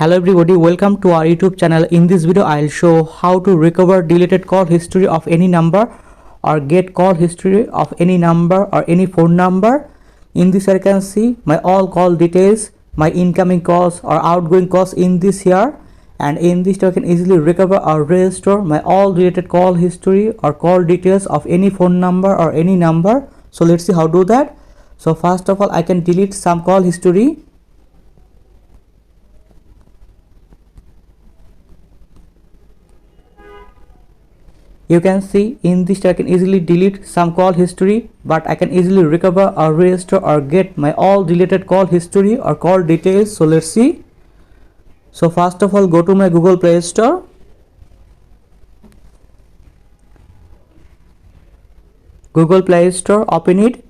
Hello everybody, welcome to our YouTube channel. In this video I'll show how to recover deleted call history of any number or get call history of any number or any phone number. In this I can see my all call details, my incoming calls or outgoing calls in this here, and in this I can easily recover or restore my all deleted call history or call details of any phone number or any number. So let's see how to do that. So first of all I can delete some call history. You can see in this I can easily delete some call history, but I can easily recover or restore or get my all deleted call history or call details. So let's see. So first of all go to my Google Play Store. Google Play Store, open it.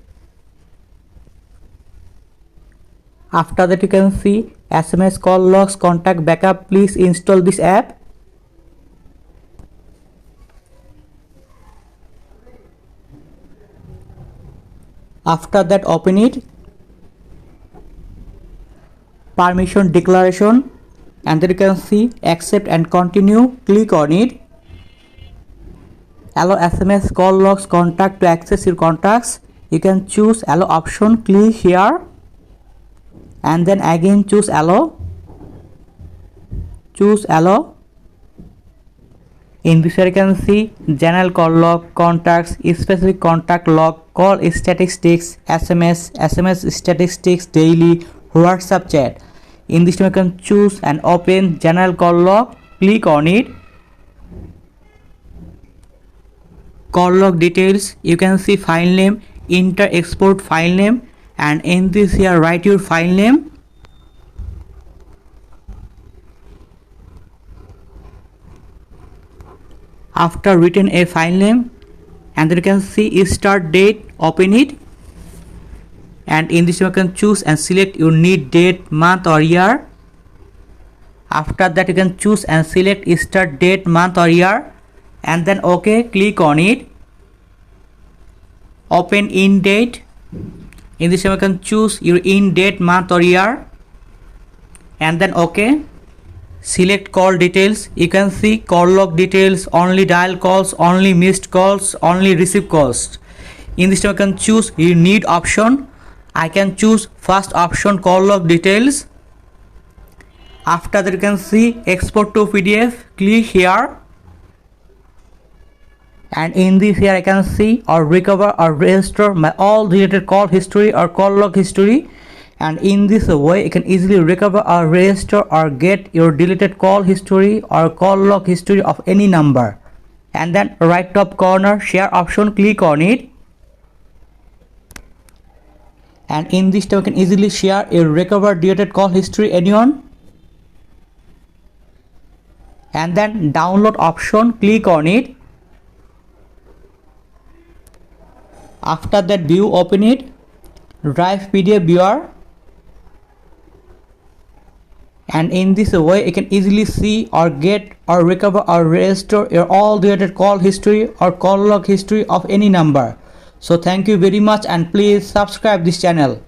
After that you can see SMS call logs contact backup. Please install this app. After that open it. Permission declaration, and then you can see accept and continue. Click on it. Allow SMS call logs contact to access your contacts. You can choose allow option. Click here and then again choose allow. Choose allow. In this you can see general call log, contacts, specific contact log, call statistics, SMS statistics, daily, WhatsApp chat. In this you can choose and open general call log. Click on it. Call log details, you can see file name, enter export file name, and in this here write your file name. After written a file name, and then you can see start date, open it, and in this you can choose and select your need date, month or year. After that you can choose and select start date, month or year, and then OK. Click on it. Open in date. In this you can choose your in date, month or year, and then OK. Select call details. You can see call log details, only dial calls, only missed calls, only received calls. In this you can choose your need option. I can choose first option, call log details. After that you can see export to PDF. Click here, and in this here I can see or recover or restore my all deleted call history or call log history. And in this way you can easily recover or restore or get your deleted call history or call log history of any number. And then right top corner share option, click on it, and in this you can easily share your recovered deleted call history anyone. And then download option, click on it. After that view, open it. Drive PDF viewer. And in this way you can easily see or get or recover or restore your all deleted call history or call log history of any number. So thank you very much, and please subscribe this channel.